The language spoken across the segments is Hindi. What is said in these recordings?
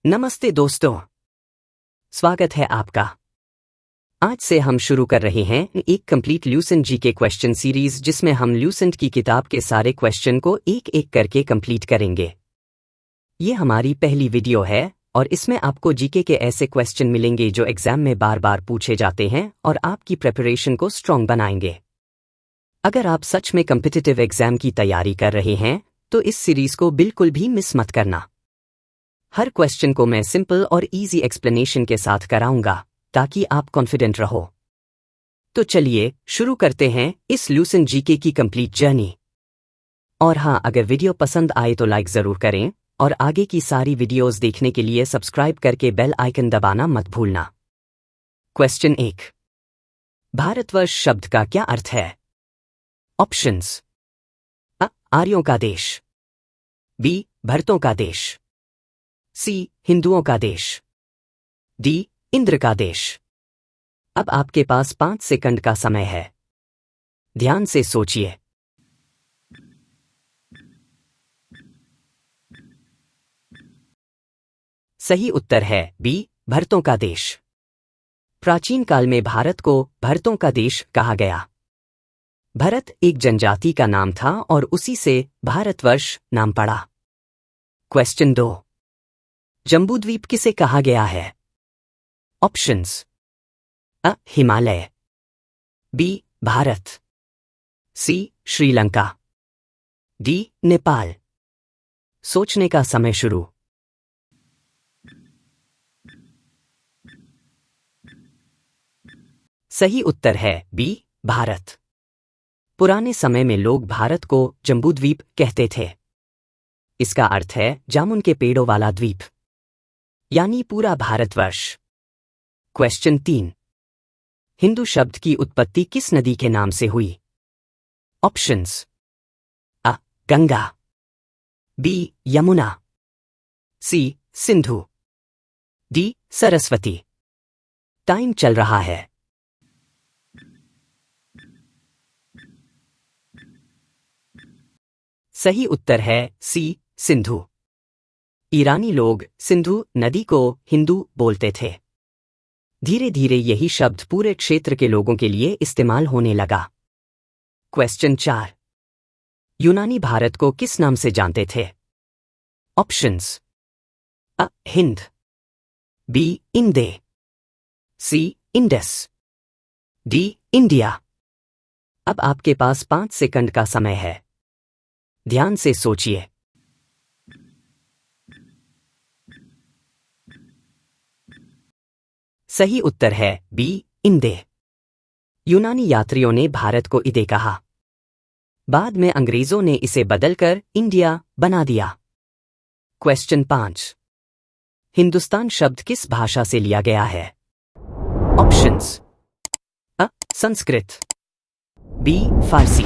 नमस्ते दोस्तों, स्वागत है आपका। आज से हम शुरू कर रहे हैं एक complete Lucent GK question series जिसमें हम ल्यूसेंट की किताब के सारे क्वेश्चन को एक एक करके कंप्लीट करेंगे। ये हमारी पहली वीडियो है और इसमें आपको जीके के ऐसे क्वेश्चन मिलेंगे जो एग्जाम में बार बार पूछे जाते हैं और आपकी प्रिपरेशन को स्ट्रॉन्ग बनाएंगे। अगर आप सच में कॉम्पिटिटिव एग्जाम की तैयारी कर रहे हैं तो इस सीरीज को बिल्कुल भी मिस मत करना। हर क्वेश्चन को मैं सिंपल और इजी एक्सप्लेनेशन के साथ कराऊंगा ताकि आप कॉन्फिडेंट रहो। तो चलिए शुरू करते हैं इस ल्यूसेंट जीके की कंप्लीट जर्नी। और हाँ, अगर वीडियो पसंद आए तो लाइक जरूर करें और आगे की सारी वीडियोस देखने के लिए सब्सक्राइब करके बेल आइकन दबाना मत भूलना। क्वेश्चन 1, भारतवर्ष शब्द का क्या अर्थ है? ऑप्शंस: अ, आर्यों का देश, बी, भरतों का देश, सी, हिंदुओं का देश, डी, इंद्र का देश। अब आपके पास 5 सेकंड का समय है, ध्यान से सोचिए। सही उत्तर है बी, भरतों का देश। प्राचीन काल में भारत को भरतों का देश कहा गया। भरत एक जनजाति का नाम था और उसी से भारतवर्ष नाम पड़ा। क्वेश्चन 2, जम्बूद्वीप किसे कहा गया है? ऑप्शंस: अ, हिमालय, बी, भारत, सी, श्रीलंका, डी, नेपाल। सोचने का समय शुरू। सही उत्तर है बी, भारत। पुराने समय में लोग भारत को जम्बूद्वीप कहते थे। इसका अर्थ है जामुन के पेड़ों वाला द्वीप, यानी पूरा भारतवर्ष। क्वेश्चन 3, हिंदू शब्द की उत्पत्ति किस नदी के नाम से हुई? ऑप्शंस: अ, गंगा, बी, यमुना, सी, सिंधु, डी, सरस्वती। टाइम चल रहा है। सही उत्तर है सी, सिंधु। ईरानी लोग सिंधु नदी को हिंदू बोलते थे। धीरे धीरे यही शब्द पूरे क्षेत्र के लोगों के लिए इस्तेमाल होने लगा। क्वेश्चन 4, यूनानी भारत को किस नाम से जानते थे? ऑप्शंस: अ, हिंद, बी, इंदे, सी, इंडस, डी, इंडिया। अब आपके पास 5 सेकंड का समय है, ध्यान से सोचिए। सही उत्तर है बी, इंदे। यूनानी यात्रियों ने भारत को इदे कहा। बाद में अंग्रेजों ने इसे बदलकर इंडिया बना दिया। क्वेश्चन 5, हिंदुस्तान शब्द किस भाषा से लिया गया है? ऑप्शंस: अ, संस्कृत, बी, फारसी,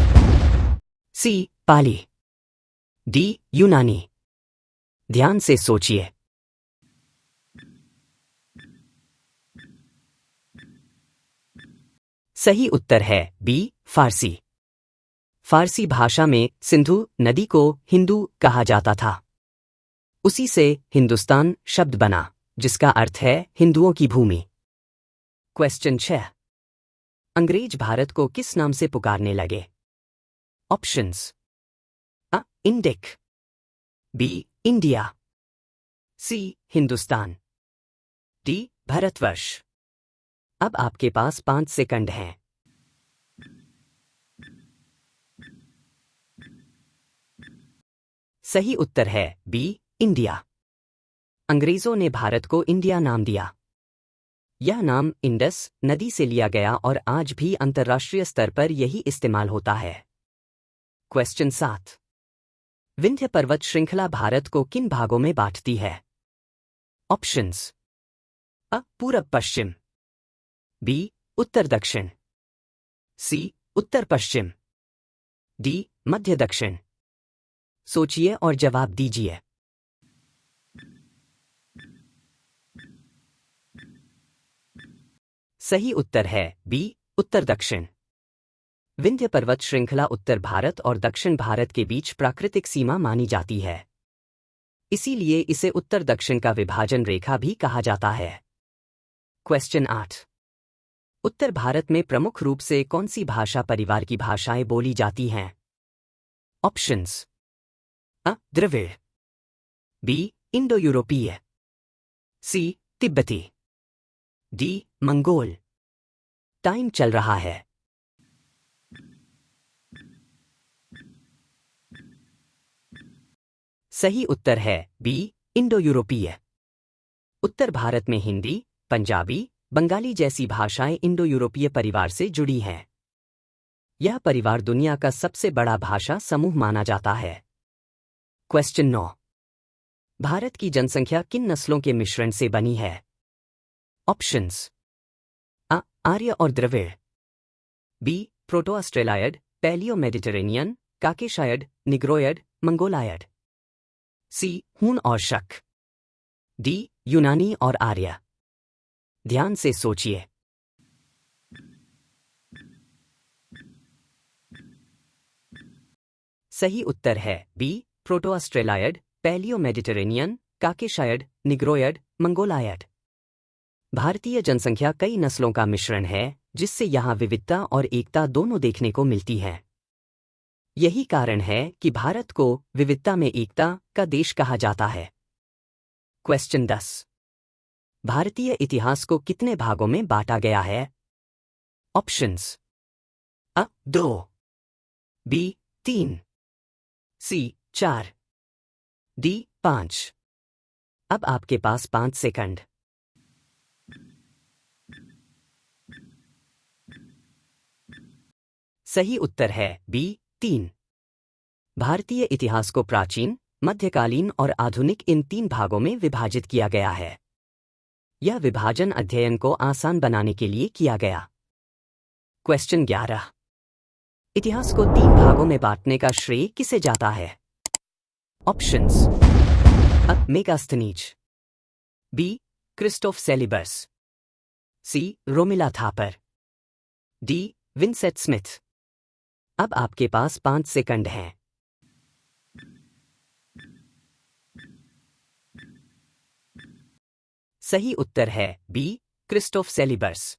सी, पाली, डी, यूनानी। ध्यान से सोचिए। सही उत्तर है बी, फारसी। फारसी भाषा में सिंधु नदी को हिंदू कहा जाता था। उसी से हिंदुस्तान शब्द बना, जिसका अर्थ है हिंदुओं की भूमि। क्वेश्चन 6, अंग्रेज भारत को किस नाम से पुकारने लगे? ऑप्शंस: अ, इंडिक, बी, इंडिया, सी, हिंदुस्तान, डी, भारतवर्ष। अब आपके पास 5 सेकंड हैं। सही उत्तर है बी, इंडिया। अंग्रेजों ने भारत को इंडिया नाम दिया। यह नाम इंडस नदी से लिया गया और आज भी अंतर्राष्ट्रीय स्तर पर यही इस्तेमाल होता है। क्वेश्चन 7, विंध्य पर्वत श्रृंखला भारत को किन भागों में बांटती है? ऑप्शंस: अ, पूरब पश्चिम, बी, उत्तर दक्षिण, सी, उत्तर पश्चिम, डी, मध्य दक्षिण। सोचिए और जवाब दीजिए। सही उत्तर है बी, उत्तर दक्षिण। विंध्य पर्वत श्रृंखला उत्तर भारत और दक्षिण भारत के बीच प्राकृतिक सीमा मानी जाती है। इसीलिए इसे उत्तर दक्षिण का विभाजन रेखा भी कहा जाता है। क्वेश्चन 8। उत्तर भारत में प्रमुख रूप से कौन सी भाषा परिवार की भाषाएं बोली जाती हैं? ऑप्शंस। अ द्रविड़, बी इंडो यूरोपीय, सी तिब्बती, डी मंगोल। टाइम चल रहा है। सही उत्तर है बी इंडो यूरोपीय। उत्तर भारत में हिंदी, पंजाबी, बंगाली जैसी भाषाएं इंडो यूरोपीय परिवार से जुड़ी हैं। यह परिवार दुनिया का सबसे बड़ा भाषा समूह माना जाता है। क्वेश्चन 9। भारत की जनसंख्या किन नस्लों के मिश्रण से बनी है? ऑप्शंस। अ आर्य और Dravid, B Proto Australoid, Paleo Mediterranean, Caucasoid, Negroid, Mongoloid, C Huna और शक, डी यूनानी और आर्य। ध्यान से सोचिए। सही उत्तर है B Proto Australoid, Paleo Mediterranean, Caucasoid, Negroid, Mongoloid. भारतीय जनसंख्या कई नस्लों का मिश्रण है, जिससे यहाँ विविधता और एकता दोनों देखने को मिलती है। यही कारण है कि भारत को विविधता में एकता का देश कहा जाता है। क्वेश्चन 10। भारतीय इतिहास को कितने भागों में बांटा गया है? ऑप्शंस। अ 2, बी 3, सी 4, डी 5। अब आपके पास 5 सेकंड। सही उत्तर है बी 3। भारतीय इतिहास को प्राचीन, मध्यकालीन और आधुनिक इन 3 भागों में विभाजित किया गया है। यह विभाजन अध्ययन को आसान बनाने के लिए किया गया। क्वेश्चन 11। इतिहास को 3 भागों में बांटने का श्रेय किसे जाता है? ऑप्शंस। अ Megasthenes, B Christoph Cellarius, C Romila Thapar, D Vincent Smith. अब आपके पास 5 सेकंड हैं। सही उत्तर है बी क्रिस्टोफ सेलिबस।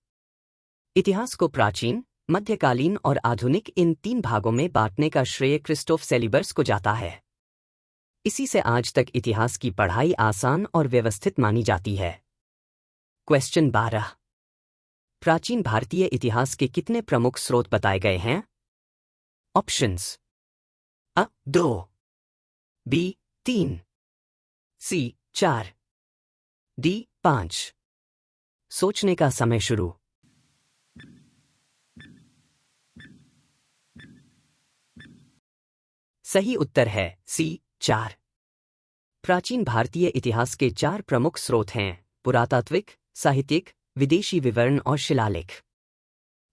इतिहास को प्राचीन, मध्यकालीन और आधुनिक इन 3 भागों में बांटने का श्रेय क्रिस्टोफ सेलिबस को जाता है। इसी से आज तक इतिहास की पढ़ाई आसान और व्यवस्थित मानी जाती है। क्वेश्चन 12। प्राचीन भारतीय इतिहास के कितने प्रमुख स्रोत बताए गए हैं? ऑप्शंस। अ 2, बी 3, सी 4, डी 5। सोचने का समय शुरू। सही उत्तर है सी 4। प्राचीन भारतीय इतिहास के 4 प्रमुख स्रोत हैं: पुरातात्विक, साहित्यिक, विदेशी विवरण और शिलालेख।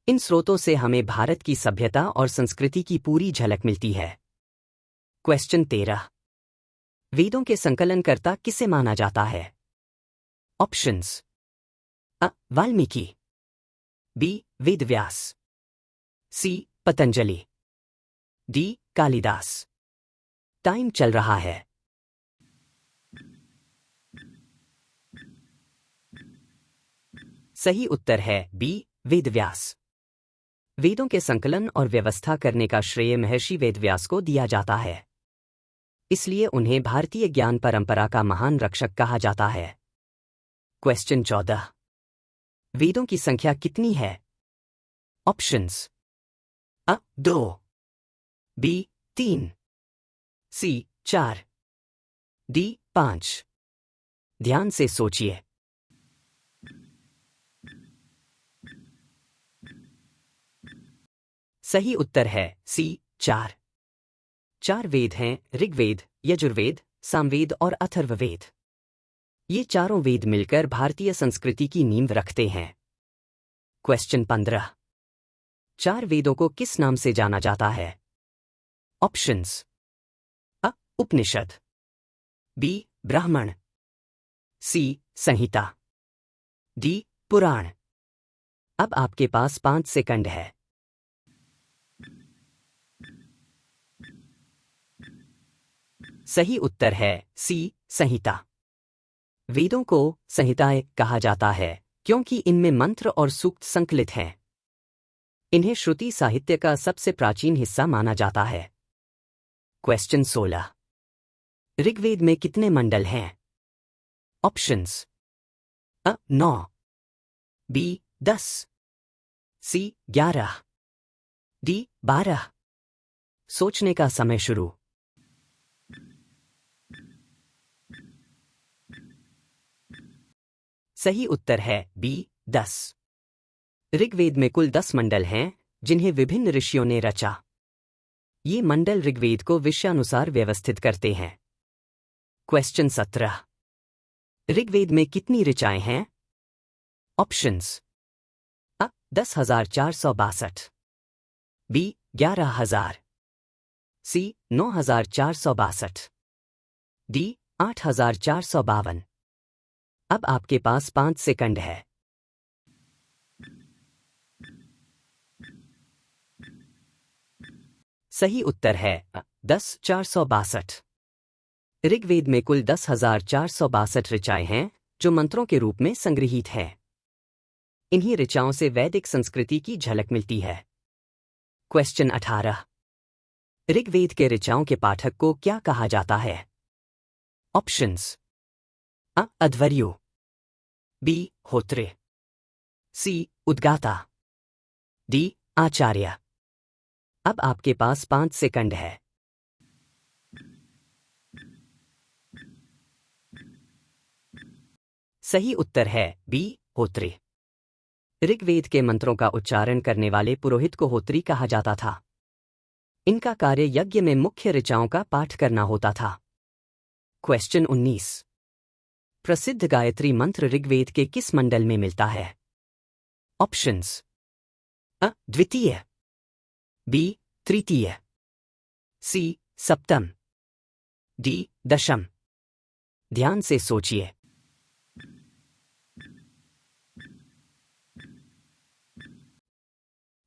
इन स्रोतों से हमें भारत की सभ्यता और संस्कृति की पूरी झलक मिलती है। क्वेश्चन 13। वेदों के संकलनकर्ता किसे माना जाता है? ऑप्शंस। अ वाल्मीकि, बी वेदव्यास, सी पतंजलि, डी कालिदास। टाइम चल रहा है। सही उत्तर है बी वेदव्यास। वेदों के संकलन और व्यवस्था करने का श्रेय महर्षि वेदव्यास को दिया जाता है। इसलिए उन्हें भारतीय ज्ञान परंपरा का महान रक्षक कहा जाता है। क्वेश्चन 14। वेदों की संख्या कितनी है? ऑप्शंस। अ 2, बी 3, सी 4, डी 5। ध्यान से सोचिए। सही उत्तर है सी 4। 4 वेद हैं: ऋग्वेद, यजुर्वेद, सामवेद और अथर्ववेद। ये चारों वेद मिलकर भारतीय संस्कृति की नींव रखते हैं। क्वेश्चन 15। 4 वेदों को किस नाम से जाना जाता है? ऑप्शंस। अ उपनिषद, बी ब्राह्मण, सी संहिता, डी पुराण। अब आपके पास 5 सेकंड है। सही उत्तर है सी संहिता। वेदों को संहिताएं कहा जाता है क्योंकि इनमें मंत्र और सूक्त संकलित हैं। इन्हें श्रुति साहित्य का सबसे प्राचीन हिस्सा माना जाता है। क्वेश्चन 16। ऋग्वेद में कितने मंडल हैं? ऑप्शंस: अ 9, बी 10, सी 11, डी 12। सोचने का समय शुरू। सही उत्तर है बी 10। ऋग्वेद में कुल 10 मंडल हैं जिन्हें विभिन्न ऋषियों ने रचा। ये मंडल ऋग्वेद को विषयानुसार व्यवस्थित करते हैं। क्वेश्चन 17। ऋग्वेद में कितनी ऋचाएं हैं? ऑप्शंस: अ 10,462, बी 11,000, सी 9,462, डी 8,452। अब आपके पास 5 सेकंड है। सही उत्तर है 10,462। ऋग्वेद में कुल 10,462 ऋचाएं हैं जो मंत्रों के रूप में संग्रहीत हैं। इन्हीं ऋचाओं से वैदिक संस्कृति की झलक मिलती है। क्वेश्चन 18। ऋग्वेद के ऋचाओं के पाठक को क्या कहा जाता है? ऑप्शंस: अ अध्वर्यु, बी होत्रे, सी उद्गाता, डी आचार्य। अब आपके पास 5 सेकंड है। सही उत्तर है बी होत्रे। ऋग्वेद के मंत्रों का उच्चारण करने वाले पुरोहित को होत्री कहा जाता था। इनका कार्य यज्ञ में मुख्य ऋचाओं का पाठ करना होता था। क्वेश्चन 19। प्रसिद्ध गायत्री मंत्र ऋग्वेद के किस मंडल में मिलता है? ऑप्शंस: अ द्वितीय, बी तृतीय, सी सप्तम, डी दशम। ध्यान से सोचिए।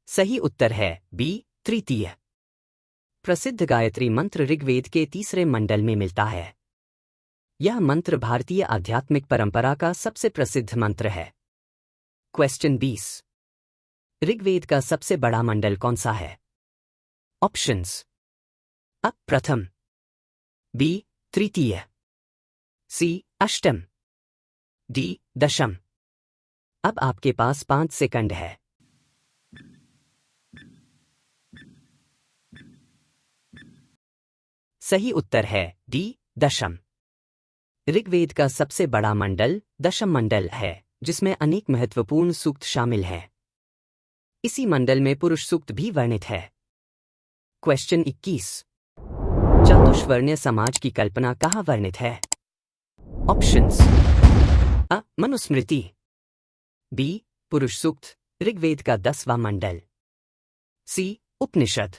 सही उत्तर है बी तृतीय। प्रसिद्ध गायत्री मंत्र ऋग्वेद के तीसरे मंडल में मिलता है। यह मंत्र भारतीय आध्यात्मिक परंपरा का सबसे प्रसिद्ध मंत्र है। क्वेश्चन 20। ऋग्वेद का सबसे बड़ा मंडल कौन सा है? ऑप्शंस: अ प्रथम, बी तृतीय, सी अष्टम, डी दशम। अब आपके पास 5 सेकंड है। सही उत्तर है डी दशम। ऋग्वेद का सबसे बड़ा मंडल दशम मंडल है जिसमें अनेक महत्वपूर्ण सूक्त शामिल हैं। इसी मंडल में पुरुष सूक्त भी वर्णित है। क्वेश्चन 21। चातुष्वर्ण्य समाज की कल्पना कहाँ वर्णित है? ऑप्शंस: अ मनुस्मृति, बी पुरुष सूक्त ऋग्वेद का 10वां मंडल, सी उपनिषद,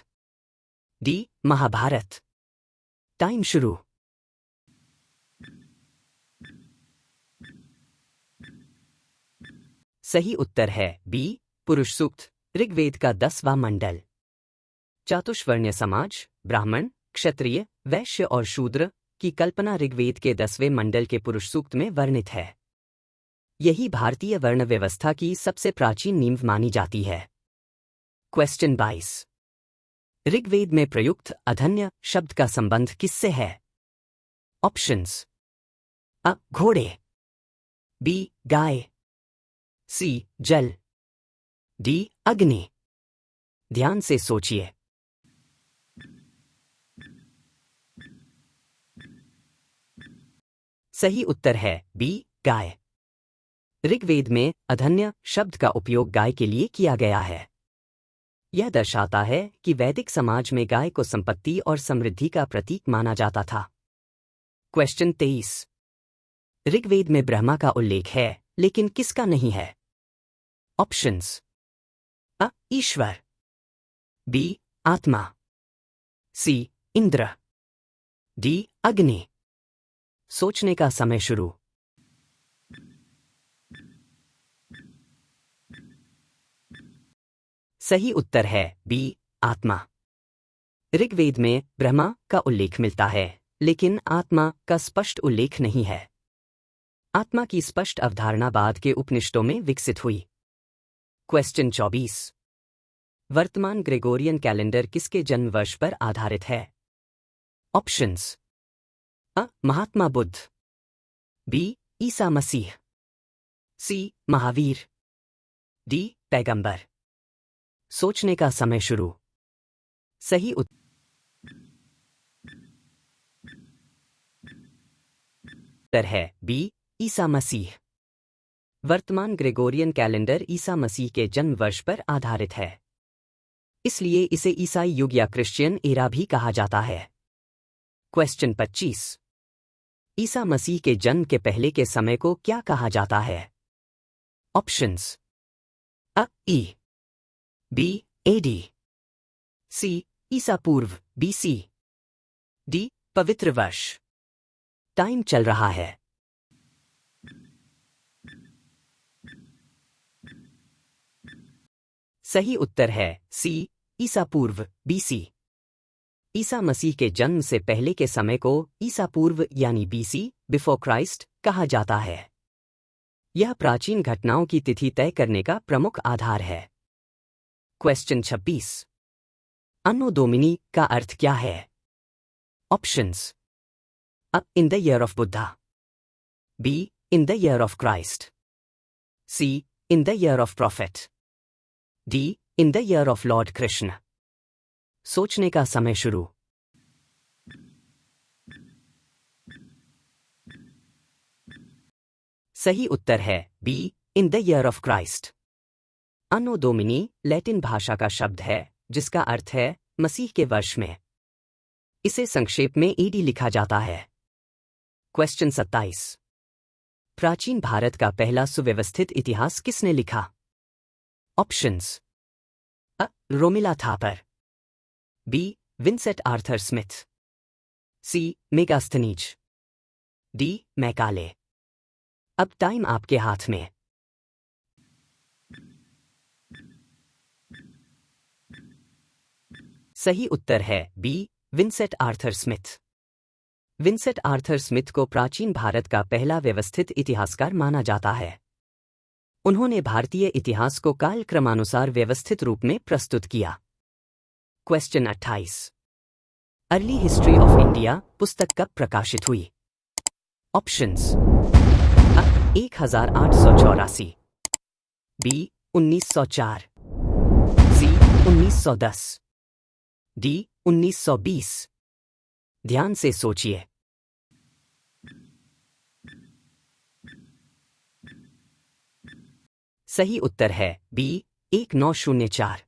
डी महाभारत। टाइम शुरू। सही उत्तर है बी पुरुष सूक्त ऋग्वेद का 10वां मंडल। चातुष्वर्ण्य समाज ब्राह्मण, क्षत्रिय, वैश्य और शूद्र की कल्पना ऋग्वेद के 10वें मंडल के पुरुष सूक्त में वर्णित है। यही भारतीय वर्ण व्यवस्था की सबसे प्राचीन नींव मानी जाती है। क्वेश्चन 22। ऋग्वेद में प्रयुक्त अधन्य शब्द का संबंध किससे है? ऑप्शंस: अ घोड़े, बी गाय, सी जल, डी अग्नि। ध्यान से सोचिए। सही उत्तर है बी गाय। ऋग्वेद में अधन्य शब्द का उपयोग गाय के लिए किया गया है। यह दर्शाता है कि वैदिक समाज में गाय को संपत्ति और समृद्धि का प्रतीक माना जाता था। क्वेश्चन 23। ऋग्वेद में ब्रह्मा का उल्लेख है लेकिन किसका नहीं है? ऑप्शंस: अ ईश्वर, बी आत्मा, सी इंद्र, डी अग्नि। सोचने का समय शुरू। सही उत्तर है बी आत्मा। ऋग्वेद में ब्रह्मा का उल्लेख मिलता है लेकिन आत्मा का स्पष्ट उल्लेख नहीं है। आत्मा की स्पष्ट अवधारणा बाद के उपनिषदों में विकसित हुई। क्वेश्चन 24। वर्तमान ग्रेगोरियन कैलेंडर किसके जन्म वर्ष पर आधारित है? ऑप्शंस: अ. महात्मा बुद्ध, बी. ईसा मसीह, सी. महावीर, डी. पैगंबर। सोचने का समय शुरू। सही उत्तर है बी. ईसा मसीह। वर्तमान ग्रेगोरियन कैलेंडर ईसा मसीह के जन्म वर्ष पर आधारित है, इसलिए इसे ईसाई युग या क्रिश्चियन एरा भी कहा जाता है। क्वेश्चन 25। ईसा मसीह के जन्म के पहले के समय को क्या कहा जाता है? ऑप्शंस: अ. ई. बी. एडी, सी. ईसा पूर्व BC, डी. पवित्र वर्ष। टाइम चल रहा है। सही उत्तर है सी. ईसा पूर्व BC। ईसा मसीह के जन्म से पहले के समय को ईसा पूर्व यानी BC, बिफोर क्राइस्ट, कहा जाता है। यह प्राचीन घटनाओं की तिथि तय करने का प्रमुख आधार है। क्वेश्चन 26। अन्नो डोमिनी का अर्थ क्या है? ऑप्शंस: अ. In the year of Buddha, B. In the year of Christ, C. In the year of prophet, D. In the year of Lord Krishna. सोचने का समय शुरू। सही उत्तर है B. In the year of Christ. Anno Domini Latin भाषा का शब्द है जिसका अर्थ है मसीह के वर्ष में। इसे संक्षेप में एडी लिखा जाता है। क्वेश्चन 27। प्राचीन भारत का पहला सुव्यवस्थित इतिहास किसने लिखा? ऑप्शंस: अ. Romila Thapar, B. Vincent Arthur Smith, C. Megasthenes, D. Macaulay. अब टाइम आपके हाथ में। सही उत्तर है B. Vincent Arthur Smith. Vincent Arthur Smith को प्राचीन भारत का पहला व्यवस्थित इतिहासकार माना जाता है। उन्होंने भारतीय इतिहास को कालक्रमानुसार व्यवस्थित रूप में प्रस्तुत किया। Question 28। Early history of India पुस्तक कब प्रकाशित हुई? ऑप्शंस: अ. 1884, बी. 1904, सी. 1910, डी. 1920। ध्यान से सोचिए। सही उत्तर है बी. 1904।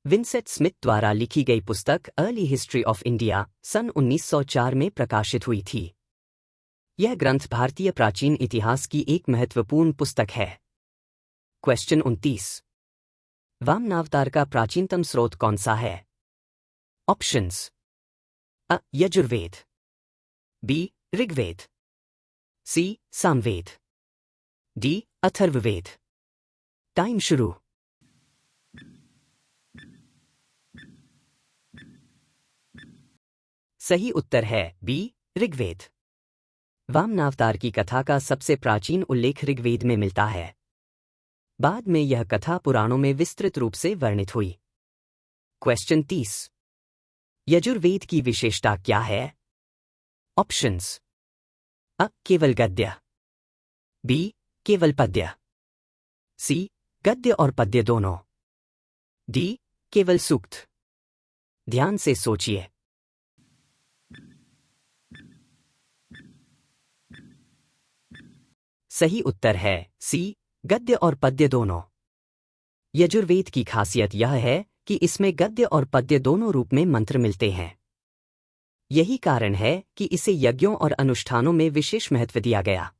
विंसेंट स्मिथ द्वारा लिखी गई पुस्तक अर्ली हिस्ट्री ऑफ इंडिया सन 1904 में प्रकाशित हुई थी। यह ग्रंथ भारतीय प्राचीन इतिहास की एक महत्वपूर्ण पुस्तक है। क्वेश्चन 29। वामनावतार का प्राचीनतम स्रोत कौन सा है? ऑप्शंस: अ. यजुर्वेद, बी. ऋग्वेद, सी. सामवेद, डी. अथर्ववेद। टाइम शुरू। सही उत्तर है बी. ऋग्वेद। वामनावतार की कथा का सबसे प्राचीन उल्लेख ऋग्वेद में मिलता है। बाद में यह कथा पुराणों में विस्तृत रूप से वर्णित हुई। क्वेश्चन 30। यजुर्वेद की विशेषता क्या है? ऑप्शंस: अ. केवल गद्य, बी. केवल पद्य, सी. गद्य और पद्य दोनों, डी. केवल सूक्त। ध्यान से सोचिए। सही उत्तर है सी. गद्य और पद्य दोनों। यजुर्वेद की खासियत यह है कि इसमें गद्य और पद्य दोनों रूप में मंत्र मिलते हैं। यही कारण है कि इसे यज्ञों और अनुष्ठानों में विशेष महत्व दिया गया।